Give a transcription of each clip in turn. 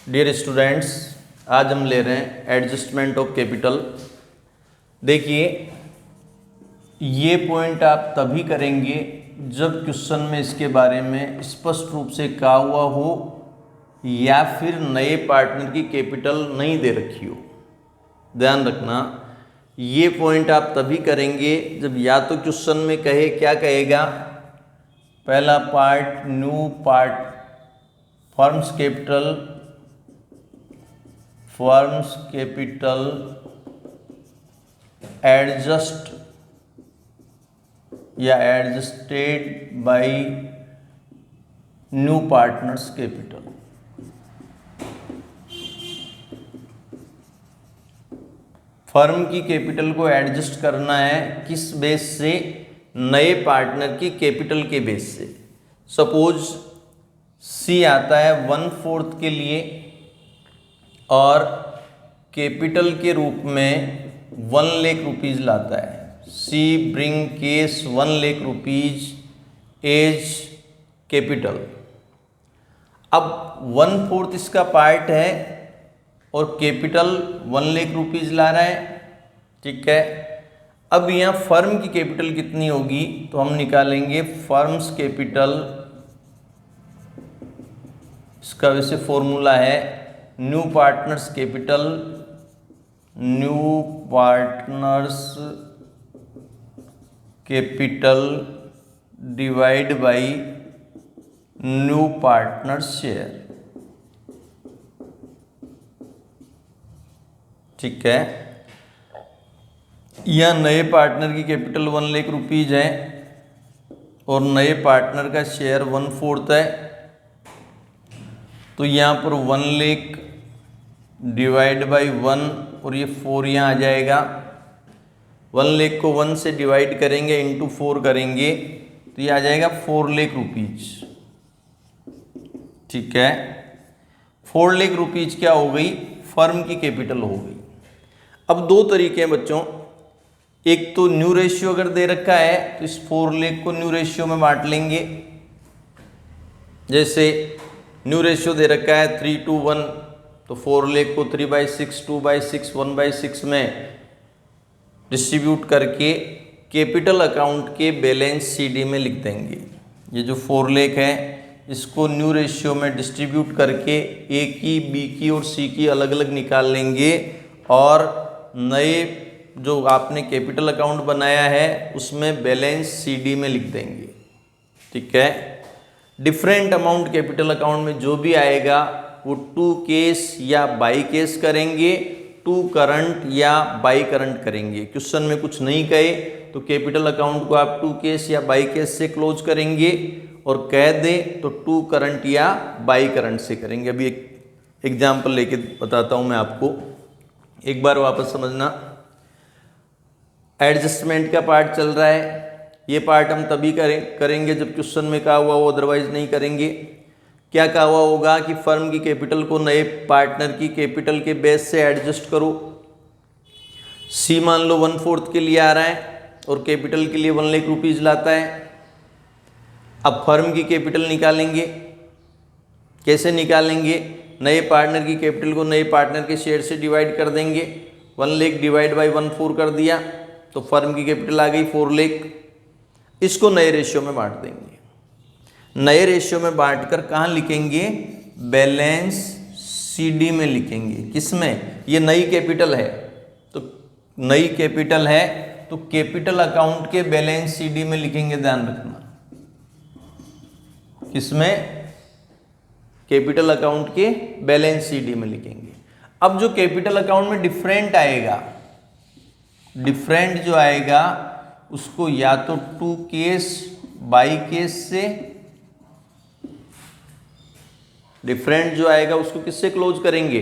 Dear students, आज हम ले रहे हैं एडजस्टमेंट ऑफ कैपिटल। देखिए, ये पॉइंट आप तभी करेंगे जब क्वेश्चन में इसके बारे में स्पष्ट रूप से कहा हुआ हो या फिर नए पार्टनर की कैपिटल नहीं दे रखी हो। ध्यान रखना, ये पॉइंट आप तभी करेंगे जब या तो क्वेश्चन में कहे, क्या कहेगा, पहला part new part firms capital adjust या adjusted by new partners capital. Firm की कैपिटल को एडजस्ट करना है किस बेस से? नए पार्टनर की कैपिटल के बेस से। सपोज सी आता है 1/4 के लिए और कैपिटल के रूप में 1 लाख रुपीज़ लाता है। C bring cash 1 lakh rupees as capital. अब 1/4 इसका पार्ट है और कैपिटल 1 लाख रुपीज़ ला रहा है, ठीक है। अब यहाँ फर्म की कैपिटल कितनी होगी तो हम निकालेंगे फर्म्स कैपिटल। इसका वैसे फॉर्मूला है new partners capital, new partners capital divide by new partners share, ठीक है। यह नए पार्टनर की कैपिटल 1 लाख रुपीज़ है और नए पार्टनर का शेयर 1/4 है, तो यहाँ पर 1 लाख डिवाइड बाई 1 और ये 4 यहाँ आ जाएगा। 1 लाख को 1 से डिवाइड करेंगे, इंटू 4 करेंगे तो ये आ जाएगा 4 लाख रुपीज़, ठीक है। 4 लाख रुपीज़ क्या हो गई? फर्म की कैपिटल हो गई। अब दो तरीके हैं बच्चों, एक तो न्यू रेशियो अगर दे रखा है तो इस 4 लाख को न्यू रेशियो में बांट लेंगे। जैसे न्यू रेशियो दे रखा है 3:1, तो 4 लाख को 3/6, 2/6, 1/6 में डिस्ट्रीब्यूट करके कैपिटल अकाउंट के बैलेंस सीडी में लिख देंगे। ये जो 4 लाख है इसको न्यू रेशियो में डिस्ट्रीब्यूट करके ए की, बी की और सी की अलग अलग निकाल लेंगे और नए जो आपने कैपिटल अकाउंट बनाया है उसमें बैलेंस सीडी में लिख देंगे, ठीक है। डिफरेंट अमाउंट कैपिटल अकाउंट में जो भी आएगा वो टू केस या बाई केस करेंगे, टू करंट या बाई करंट करेंगे। क्वेश्चन में कुछ नहीं कहे तो कैपिटल अकाउंट को आप टू केस या बाई केस से क्लोज करेंगे और कह दे तो टू करंट या बाई करंट से करेंगे। अभी एक एग्जाम्पल लेके बताता हूँ मैं आपको, एक बार वापस समझना। एडजस्टमेंट का पार्ट चल रहा है, ये पार्ट हम तभी करेंगे जब क्वेश्चन में कहा हुआ हो, अदरवाइज नहीं करेंगे। क्या कहा हुआ होगा कि फर्म की कैपिटल को नए पार्टनर की कैपिटल के बेस से एडजस्ट करो। सी मान लो 1/4 के लिए आ रहा है और कैपिटल के लिए 1 लाख रुपीज़ लाता है। अब फर्म की कैपिटल निकालेंगे। कैसे निकालेंगे? नए पार्टनर की कैपिटल को नए पार्टनर के शेयर से डिवाइड कर देंगे। 1 लाख डिवाइड बाई 1/4 कर दिया तो फर्म की कैपिटल आ गई 4 लाख। इसको नए रेशियो में बांट देंगे। नए रेशियो में बांटकर कहाँ लिखेंगे? बैलेंस सीडी में लिखेंगे। किसमें? ये नई कैपिटल है, तो नई कैपिटल है तो कैपिटल अकाउंट के बैलेंस सीडी में लिखेंगे। ध्यान रखना, किसमें? कैपिटल अकाउंट के बैलेंस सीडी में लिखेंगे। अब जो कैपिटल अकाउंट में डिफरेंट आएगा, डिफरेंट जो आएगा उसको या तो टू केस बाई केस से, डिफरेंट जो आएगा उसको किससे क्लोज करेंगे?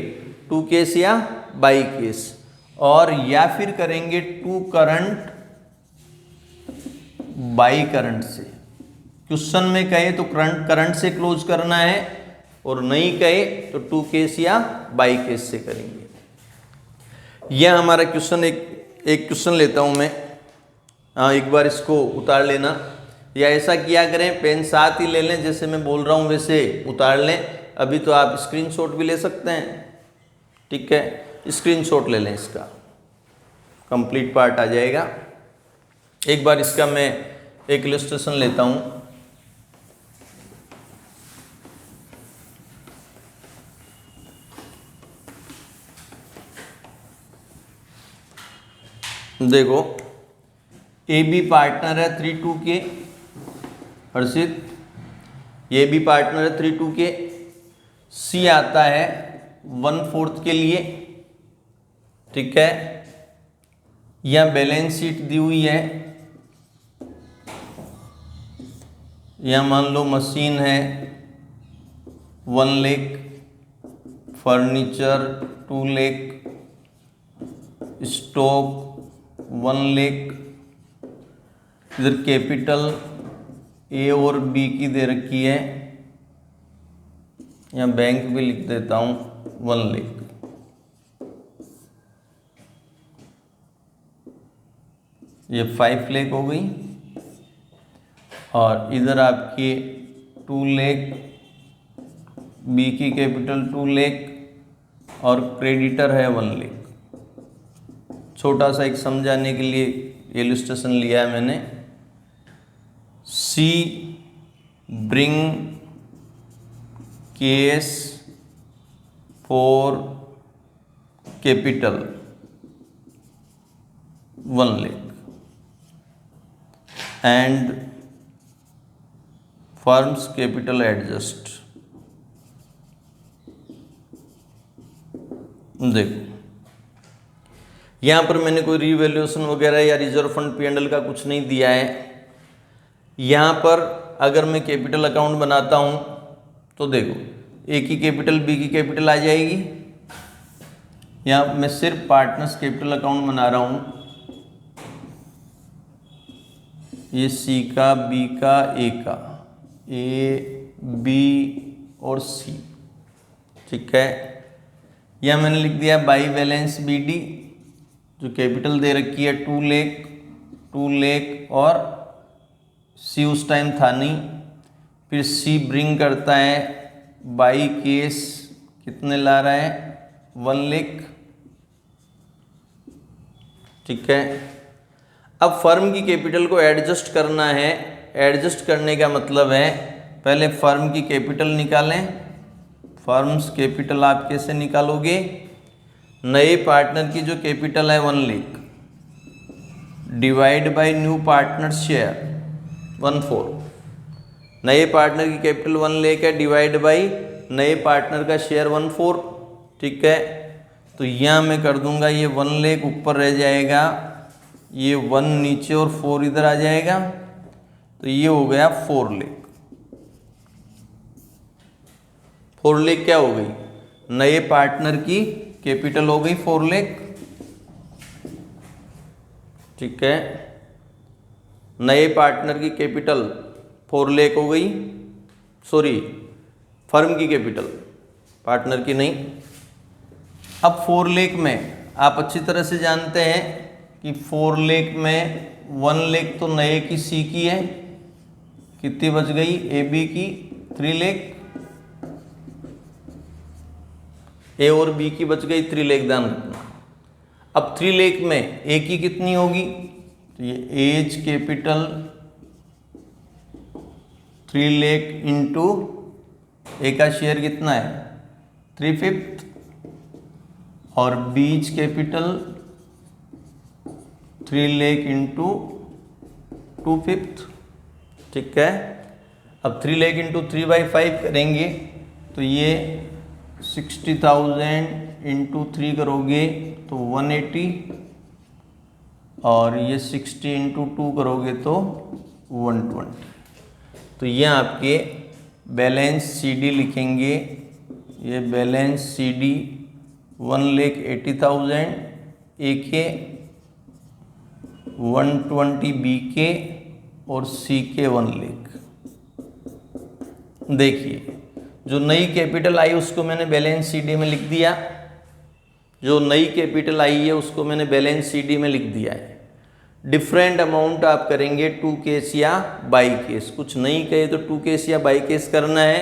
टू केस या बाई केस, और या फिर करेंगे टू करंट बाई करंट से। क्वेश्चन में कहे तो करंट से क्लोज करना है और नहीं कहे तो टू केस या बाई केस से करेंगे। यह हमारा क्वेश्चन, एक क्वेश्चन लेता हूं मैं, एक बार इसको उतार लेना। या ऐसा किया करें, पेन साथ ही ले लें, जैसे मैं बोल रहा हूँ वैसे उतार लें। अभी तो आप स्क्रीनशॉट भी ले सकते हैं, ठीक है, स्क्रीनशॉट ले लें, इसका कंप्लीट पार्ट आ जाएगा। एक बार इसका मैं एक इलस्ट्रेशन लेता हूँ। देखो ए बी पार्टनर है 3-2 के, हर्षित ये भी पार्टनर है 3-2 के, सी आता है 1/4 के लिए, ठीक है। यह बैलेंस शीट दी हुई है, यह मान लो मशीन है 1 लाख, फर्नीचर 2 लाख, स्टॉक 1 लाख, इधर कैपिटल ए और बी की दे रखी है, या बैंक भी लिख देता हूँ 1 लाख। ये 5 लाख हो गई, और इधर आपकी 2 लाख, बी की कैपिटल 2 लाख, और क्रेडिटर है 1 लाख। छोटा सा एक समझाने के लिए इलस्ट्रेशन लिया है मैंने। C bring cash for capital 1 lakh and firms capital adjust. देखो यहाँ पर मैंने कोई रीवैल्यूएशन वगैरह या रिजर्व फंड P&L का कुछ नहीं दिया है। यहाँ पर अगर मैं कैपिटल अकाउंट बनाता हूँ तो देखो ए की कैपिटल बी की कैपिटल आ जाएगी। यहाँ मैं सिर्फ पार्टनर्स कैपिटल अकाउंट बना रहा हूँ, ये सी का, बी का, ए का, ए बी और सी, ठीक है। यह मैंने लिख दिया बाई बैलेंस बी डी, जो कैपिटल दे रखी है 2 लाख और सी उस टाइम था नहीं। फिर सी ब्रिंग करता है बाई केस, कितने ला रहा है 1 लाख, ठीक है। अब फर्म की कैपिटल को एडजस्ट करना है। एडजस्ट करने का मतलब है पहले फर्म की कैपिटल निकालें। फर्म्स कैपिटल आप कैसे निकालोगे? नए पार्टनर की जो कैपिटल है 1 lakh divide by new partner share 1/4। नए पार्टनर की कैपिटल 1 लाख है, डिवाइड बाय नए पार्टनर का शेयर 1/4, ठीक है। तो यहाँ मैं कर दूंगा, ये 1 लाख ऊपर रह जाएगा, ये 1 नीचे और 4 इधर आ जाएगा, तो ये हो गया 4 लाख। 4 लाख क्या हो गई? नए पार्टनर की कैपिटल हो गई 4 लाख, ठीक है। नए पार्टनर की कैपिटल 4 लाख हो गई, सॉरी फर्म की कैपिटल, पार्टनर की नहीं। अब 4 लाख में आप अच्छी तरह से जानते हैं कि 4 लाख में 1 लाख तो नए की सी की है, कितनी बच गई? ए बी की 3 लाख, ए और बी की बच गई 3 लाख, ध्यान रखना। अब 3 लाख में ए की कितनी होगी? तो ये एज कैपिटल 3 लाख इंटू ए का शेयर कितना है 3/5, और बीच कैपिटल 3 लाख इंटू 2/5, ठीक है। अब 3 लाख इंटू 3/5 करेंगे तो ये 60,000 इंटू 3 करोगे तो 180, और ये 60 इंटू 2 करोगे तो 120। तो ये आपके बैलेंस सीडी लिखेंगे, ये बैलेंस सीडी 1,80,000 ए के, 120 बी के और सी के 1 लाख। देखिए जो नई कैपिटल आई उसको मैंने बैलेंस सीडी में लिख दिया, जो नई कैपिटल आई है उसको मैंने बैलेंस सीडी में लिख दिया है। डिफरेंट अमाउंट आप करेंगे 2 केस या बाई केस, कुछ नहीं कहे तो 2 केस या बाई केस करना है,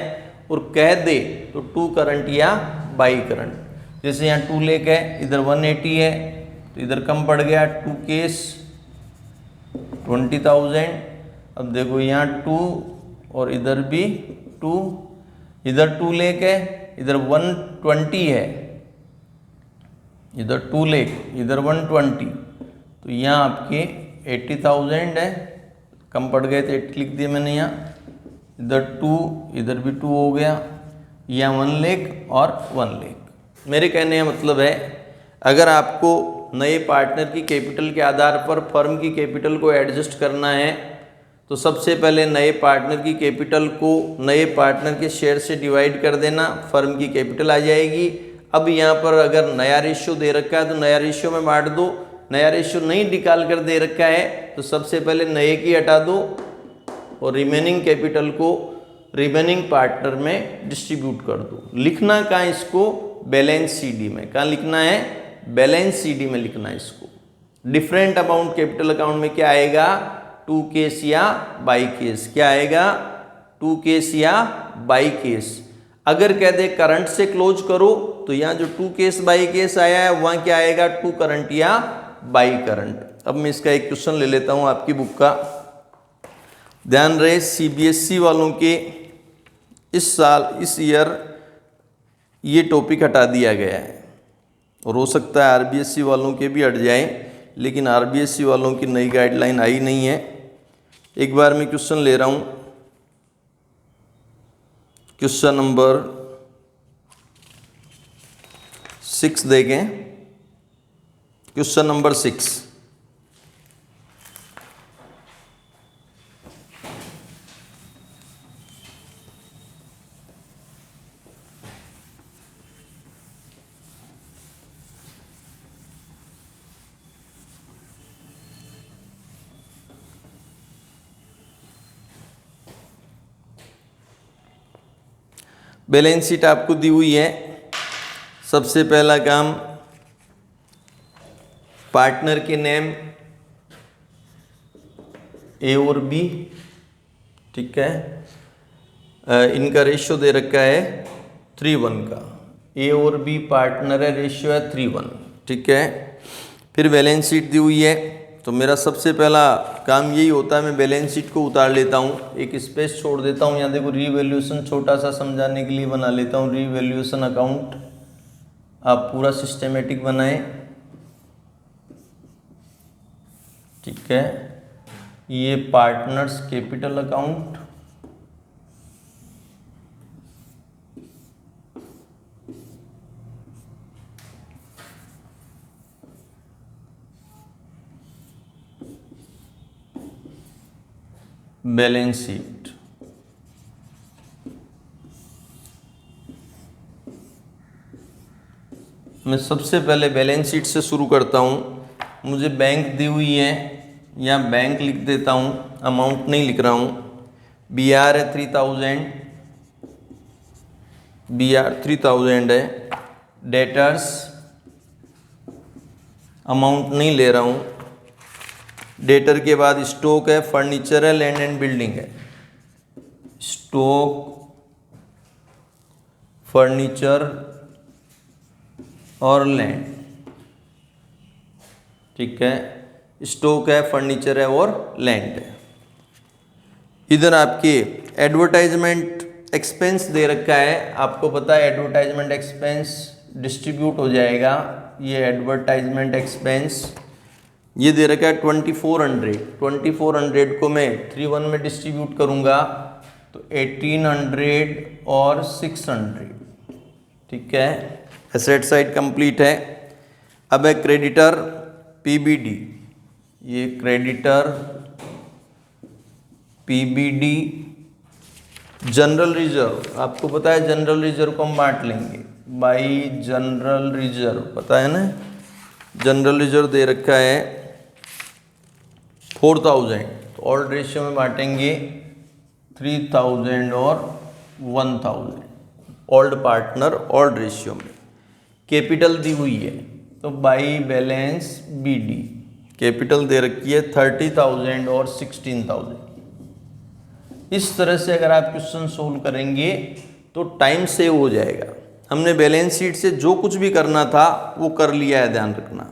और कह दे तो टू करंट या बाई करंट। जैसे यहाँ 2 लाख है, इधर 180 है, तो इधर कम पड़ गया 2 केस 20,000। अब देखो यहाँ 2 और इधर भी 2, इधर 2 लाख है, इधर 120 है, इधर 2 लाख, इधर 120, तो यहाँ आपके 80,000 है, कम पड़ गए थे 80 लिख दिया मैंने यहाँ, इधर 2, इधर भी 2 हो गया, यहाँ 1 लाख और 1 लाख। मेरे कहने का मतलब है अगर आपको नए पार्टनर की कैपिटल के आधार पर फर्म की कैपिटल को एडजस्ट करना है तो सबसे पहले नए पार्टनर की कैपिटल को नए पार्टनर के शेयर से डिवाइड कर देना, फर्म की कैपिटल आ जाएगी। अब यहाँ पर अगर नया रेशियो दे रखा है तो नया रेशियो में बांट दो, नया रेशियो नहीं निकाल कर दे रखा है तो सबसे पहले नए की हटा दो और रिमेनिंग कैपिटल को रिमेनिंग पार्टनर में डिस्ट्रीब्यूट कर दो। लिखना कहाँ इसको, बैलेंस सीडी में। कहाँ लिखना है, बैलेंस सीडी में लिखना है इसको। डिफरेंट अमाउंट कैपिटल अकाउंट में क्या आएगा, 2 केस या बाई केस। क्या आएगा, 2 केस या बाई केस। अगर कह दे करंट से क्लोज करो तो यहाँ जो 2 केस बाई केस आया है वहाँ क्या आएगा, 2 करंट या बाई करंट। अब मैं इसका एक क्वेश्चन ले लेता हूँ आपकी बुक का। ध्यान रहे सीबीएसई वालों के इस साल इस ईयर ये टॉपिक हटा दिया गया है और हो सकता है आरबीएसई वालों के भी हट जाए, लेकिन आरबीएसई वालों की नई गाइडलाइन आई नहीं है। एक बार मैं क्वेश्चन ले रहा हूँ, क्वेश्चन नंबर 6 देखें। क्वेश्चन नंबर 6, बैलेंस शीट आपको दी हुई है। सबसे पहला काम, पार्टनर के नेम ए और बी, ठीक है। इनका रेशियो दे रखा है 3:1 का, ए और बी पार्टनर है, रेशियो है 3:1, ठीक है। फिर बैलेंस शीट दी हुई है, तो मेरा सबसे पहला काम यही होता है, मैं बैलेंस शीट को उतार लेता हूँ, एक स्पेस छोड़ देता हूँ। यहाँ देखो रीवैल्यूएशन छोटा सा समझाने के लिए बना लेता हूँ, रीवैल्यूएशन अकाउंट। आप पूरा सिस्टमेटिक बनाएं, ठीक है। ये partners capital account, balance sheet. मैं सबसे पहले बैलेंस शीट से शुरू करता हूँ। मुझे बैंक दी हुई है, यहाँ बैंक लिख देता हूँ, अमाउंट नहीं लिख रहा हूँ। बी आर है 3000, बी आर 3000 है। डेटर्स अमाउंट नहीं ले रहा हूँ। डेटर के बाद स्टॉक है, फर्नीचर है, लैंड एंड बिल्डिंग है। स्टॉक, फर्नीचर और लैंड, ठीक है। स्टॉक है, फर्नीचर है और लैंड है। इधर आपके एडवर्टाइजमेंट एक्सपेंस दे रखा है। आपको पता है एडवर्टाइजमेंट एक्सपेंस डिस्ट्रीब्यूट हो जाएगा। ये एडवर्टाइजमेंट एक्सपेंस ये दे रखा है 2400। 2400 को मैं 3:1 में डिस्ट्रीब्यूट करूंगा तो 1800 और 600, ठीक है। एसेट साइड कंप्लीट है। अब है क्रेडिटर पीबीडी, ये क्रेडिटर पीबीडी। जनरल रिजर्व, आपको पता है जनरल रिजर्व को हम बांट लेंगे बाई जनरल रिजर्व, पता है ना। जनरल रिजर्व दे रखा है 4000, तो ऑल्ड रेशियो में बांटेंगे 3000 और 1000, ओल्ड पार्टनर ओल्ड रेशियो में। कैपिटल दी हुई है तो बाई बैलेंस बीडी, कैपिटल दे रखी है 30,000 और 16,000। इस तरह से अगर आप क्वेश्चन सोल्व करेंगे तो टाइम सेव हो जाएगा। हमने बैलेंस शीट से जो कुछ भी करना था वो कर लिया है, ध्यान रखना,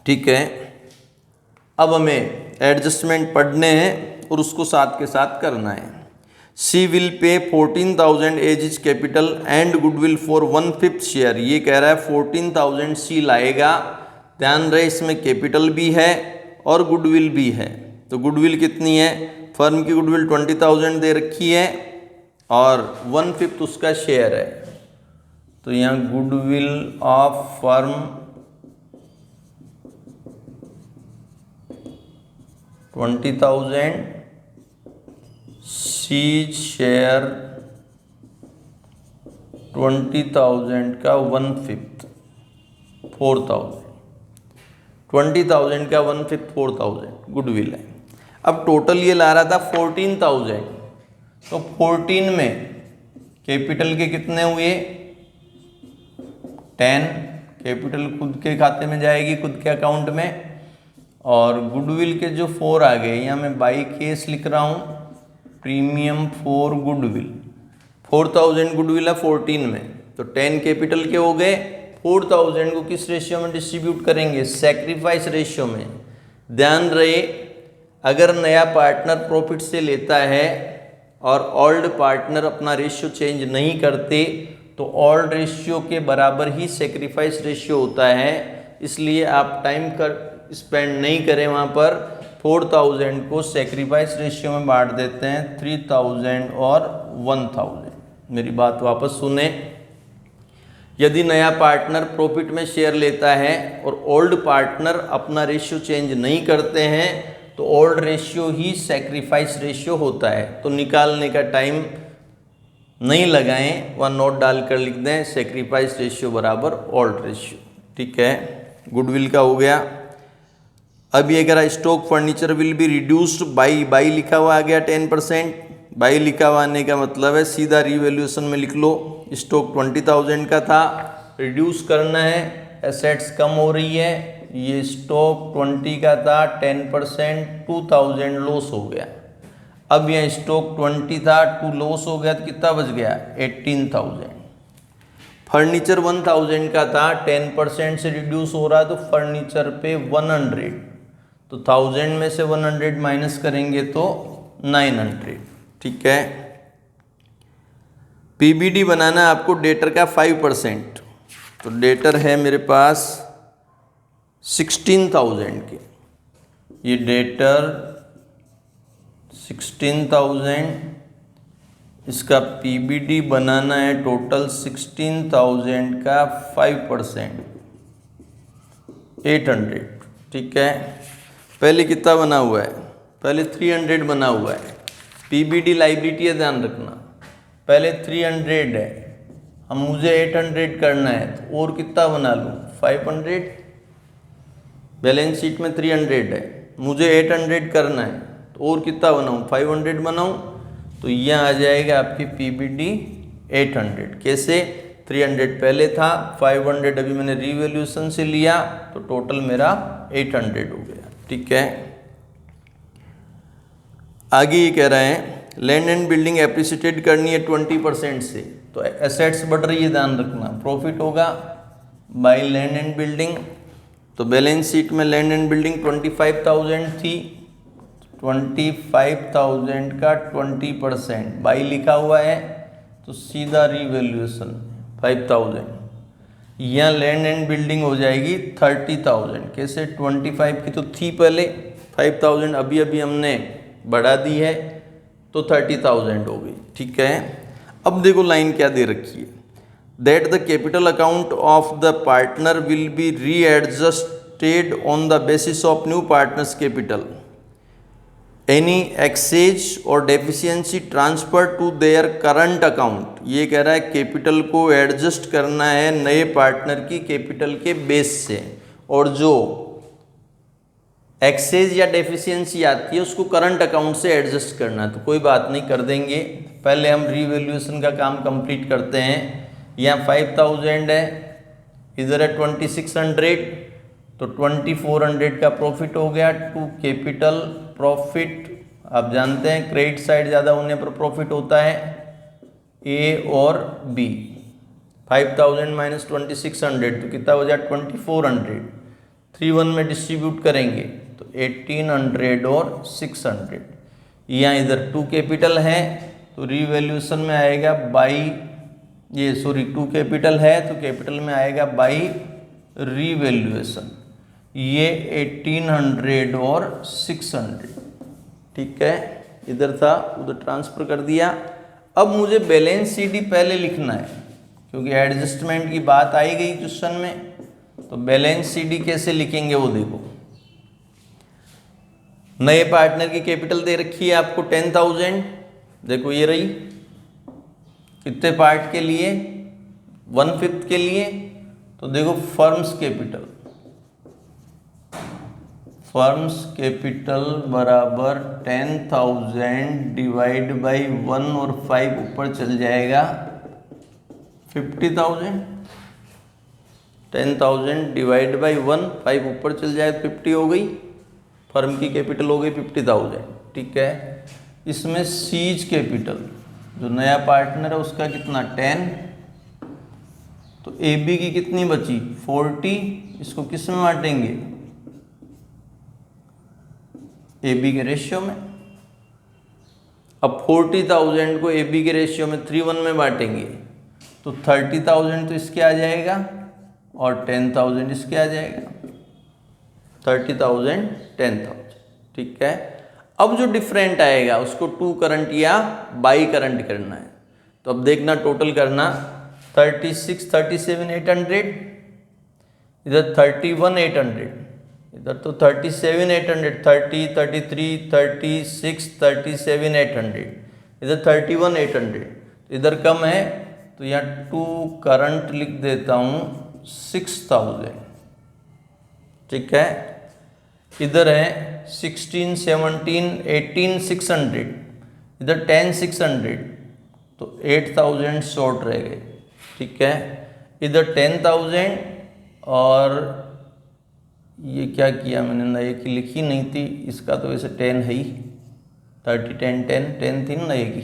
ठीक है। अब हमें एडजस्टमेंट पढ़ने हैं और उसको साथ के साथ करना है। सी will pay 14,000 as his capital and goodwill for 1/5 share. ये कह रहा है 14,000 सी लाएगा। ध्यान रहे इसमें कैपिटल भी है और गुडविल भी है। तो गुडविल कितनी है, फर्म की गुडविल 20,000 दे रखी है और 1/5 उसका शेयर है। तो यहाँ goodwill of firm 20,000, C's share 20,000 का 1/5 4,000, 20,000 का 1/5 4,000 गुडविल है। अब टोटल ये ला रहा था 14,000, तो 14 में कैपिटल के कितने हुए 10, कैपिटल खुद के खाते में जाएगी, खुद के अकाउंट में, और गुडविल के जो 4 आ गए, यहाँ मैं बाई केस लिख रहा हूँ, प्रीमियम फॉर गुडविल। 4,000 गुडविल है 14 में, तो 10 कैपिटल के हो गए। 4,000 को किस रेशियो में डिस्ट्रीब्यूट करेंगे, सैक्रिफाइस रेशियो में। ध्यान रहे अगर नया पार्टनर प्रॉफिट से लेता है और ओल्ड पार्टनर अपना रेशियो चेंज नहीं करते तो ओल्ड रेशियो के बराबर ही सैक्रिफाइस रेशियो होता है। इसलिए आप टाइम कर स्पेंड नहीं करें वहाँ पर। 4,000 को सैक्रिफाइस रेशियो में बांट देते हैं, 3,000 और 1,000। मेरी बात वापस सुने, यदि नया पार्टनर प्रॉफिट में शेयर लेता है और ओल्ड पार्टनर अपना रेशियो चेंज नहीं करते हैं तो ओल्ड रेशियो ही सैक्रिफाइस रेशियो होता है। तो निकालने का टाइम नहीं लगाएं, वहाँ नोट डालकर लिख दें सैक्रिफाइस रेशियो बराबर ओल्ड रेशियो, ठीक है। गुडविल का हो गया। अब ये कह रहा stock furniture will be reduced by लिखा हुआ आ गया 10%। बाई लिखा हुआ आने का मतलब है सीधा रिवैल्यूएशन में लिख लो। स्टॉक 20,000 का था, रिड्यूस करना है, एसेट्स कम हो रही है। ये स्टॉक 20 का था, 10% 2,000 लॉस हो गया। अब यह स्टॉक 20 था, 2 लॉस हो गया तो कितना बच गया 18,000। फर्नीचर 1,000 का था, 10% से रिड्यूस हो रहा तो फर्नीचर पे 100, तो 1000 में से 100 माइनस करेंगे तो 900, ठीक है। पीबीडी बनाना है आपको डेटर का 5%, तो डेटर है मेरे पास 16,000 के, ये डेटर 16,000, इसका पीबीडी बनाना है टोटल 16,000 का 5% 800, ठीक है। पहले कितना बना हुआ है, पहले 300 बना हुआ है। पीबीडी लाइबिलिटी है, ध्यान रखना, पहले 300 है, हम मुझे 800 करना है तो और कितना बना लूँ 500। बैलेंस शीट में 300 है, मुझे 800 करना है तो और कितना बनाऊँ 500 बनाऊँ, तो यहाँ आ जाएगा आपकी पीबीडी 800। कैसे, 300 पहले था, 500 अभी मैंने रिवैल्यूएशन से लिया तो टोटल मेरा 800 हो गया, ठीक है। आगे ये कह रहे हैं लैंड एंड बिल्डिंग एप्रिसिएटेड करनी है 20% से, तो एसेट्स बढ़ रही है, ध्यान रखना, प्रॉफिट होगा बाय लैंड एंड बिल्डिंग। तो बैलेंस शीट में लैंड एंड बिल्डिंग 25,000 थी, 25,000 का 20% बाई लिखा हुआ है तो सीधा रिवैल्यूएशन 5,000, यहाँ लैंड एंड बिल्डिंग हो जाएगी 30,000। कैसे, 25 की तो थी पहले, 5,000 अभी अभी हमने बढ़ा दी है तो 30,000 हो गई, ठीक है। अब देखो लाइन क्या दे रखी है, that the capital account of the partner will be readjusted on the basis of new partners capital, any excess or deficiency transfer to their current account. ये कह रहा है कैपिटल को एडजस्ट करना है नए पार्टनर की कैपिटल के बेस से, और जो एक्सेज या डेफिशिएंसी आती है उसको करंट अकाउंट से एडजस्ट करना है। तो कोई बात नहीं, कर देंगे, पहले हम रिवैल्यूएशन का काम कंप्लीट करते हैं। यहाँ 5,000 है, इधर है 2,600, तो 2,400 का प्रॉफिट हो गया टू कैपिटल प्रॉफिट। आप जानते हैं क्रेडिट साइड ज़्यादा होने पर प्रॉफिट होता है, ए और बी। 5000 माइनस 2600 तो कितना हो जाए 2400। 3 1 में डिस्ट्रीब्यूट करेंगे तो 1800 और 600। यहाँ इधर 2 कैपिटल है तो रीवैल्यूएशन में आएगा बाई, ये सॉरी 2 कैपिटल है तो कैपिटल में आएगा बाई रीवैल्यूएशन। ये 1800 और 600, ठीक है। इधर था उधर ट्रांसफर कर दिया। अब मुझे बैलेंस शीट ही पहले लिखना है क्योंकि एडजस्टमेंट की बात आई गई क्वेश्चन में। तो बैलेंस शीट ही कैसे लिखेंगे वो देखो। नए पार्टनर की कैपिटल दे रखी है आपको 10,000, देखो ये रही। कितने पार्ट के लिए 1/5 के लिए, तो देखो फर्म्स कैपिटल बराबर 10,000 डिवाइड बाई 1 और 5 ऊपर चल जाएगा 50,000। 10,000 डिवाइड बाई 1, 5 ऊपर चल जाए तो 50 हो गई। फर्म की कैपिटल हो गई 50,000, ठीक है। इसमें सीज कैपिटल जो नया पार्टनर है उसका कितना 10, तो ए बी की कितनी बची 40। इसको किस में बांटेंगे ए बी के रेशियो में। अब 40,000 को ए बी के रेशियो में 3:1 में बांटेंगे तो 30,000 तो इसके आ जाएगा और 10,000 इसके आ जाएगा। 30,000 10,000, ठीक है। अब जो डिफरेंट आएगा उसको टू करंट या बाई करंट करना है। तो अब देखना टोटल करना 36 37 800, इधर 31 800, इधर तो 37 800, 30 33 36 37 800, इधर 31 800। इधर कम है तो यहाँ टू करंट लिख देता हूँ 6,000, ठीक है। इधर है 16 17 18 600, इधर 10 600 तो 8,000 शॉर्ट रह गए, ठीक है। इधर 10,000 और ये क्या किया मैंने नए की लिखी नहीं थी, इसका तो वैसे 10 है ही। 30 10 10 10 थी नए की,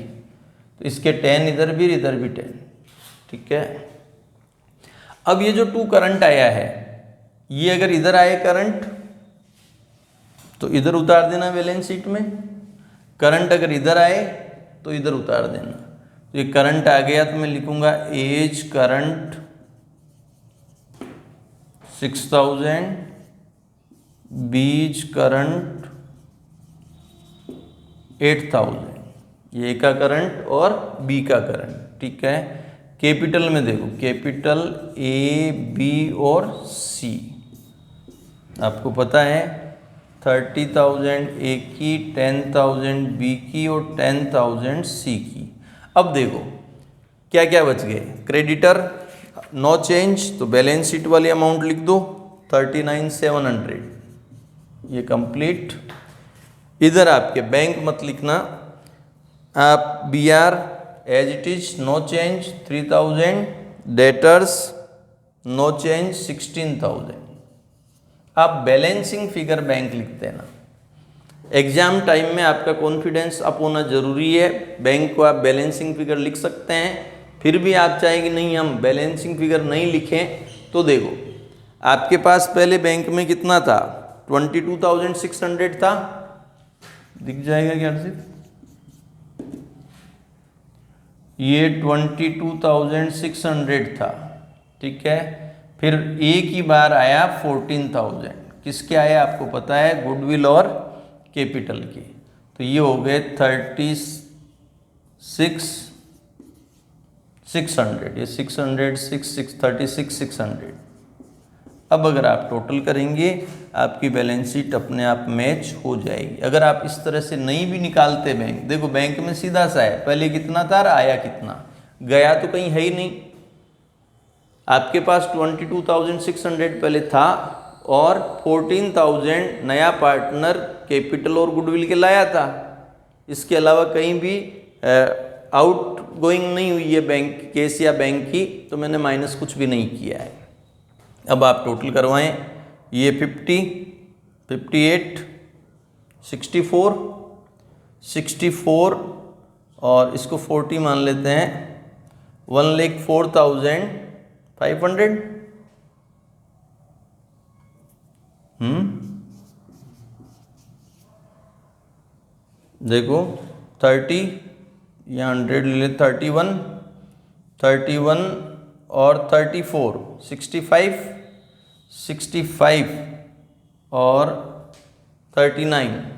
तो इसके 10 इधर भी 10, ठीक है। अब ये जो टू करंट आया है ये अगर इधर आए करंट तो इधर उतार देना बैलेंस शीट में। करंट अगर इधर आए तो इधर उतार देना। तो ये करंट आ गया तो मैं लिखूंगा एज करंट 6,000, बीज करंट 8,000। ये ए का करंट और बी का करंट, ठीक है। कैपिटल में देखो कैपिटल ए बी और सी, आपको पता है 30,000 ए की, 10,000 बी की और 10,000 सी की। अब देखो क्या क्या बच गए। क्रेडिटर नो चेंज तो बैलेंस शीट वाली अमाउंट लिख दो 39,700, ये कंप्लीट। इधर आपके बैंक मत लिखना, आप B R as it is no change 3,000, debtors no change 16,000। आप बैलेंसिंग फिगर बैंक लिखते हैं ना। एग्जाम टाइम में आपका कॉन्फिडेंस अप होना जरूरी है। बैंक को आप बैलेंसिंग फिगर लिख सकते हैं, फिर भी आप चाहें कि नहीं हम बैलेंसिंग फिगर नहीं लिखें तो देखो आपके पास पहले बैंक में कितना था 22,600 था, दिख जाएगा क्या सिर्फ ये 22,600 था, ठीक है। फिर एक ही बार आया 14,000, किसके आया आपको पता है गुडविल और कैपिटल के, तो ये हो गए 36,600, ये 600 36,600। अब अगर आप टोटल करेंगे आपकी बैलेंस शीट अपने आप मैच हो जाएगी। अगर आप इस तरह से नहीं भी निकालते बैंक, देखो बैंक में सीधा सा है पहले कितना था और आया कितना, गया तो कहीं है ही नहीं। आपके पास 22,600 पहले था और 14,000 नया पार्टनर कैपिटल और गुडविल के लाया था। इसके अलावा कहीं भी आउट गोइंग नहीं हुई है बैंक केस या बैंक की, तो मैंने माइनस कुछ भी नहीं किया है। अब आप टोटल करवाएं, ये 50 58 64 64 और इसको 40 मान लेते हैं 1,04,500। देखो 30 या 100 ले ले, 31 31 और 34 65 65 और 39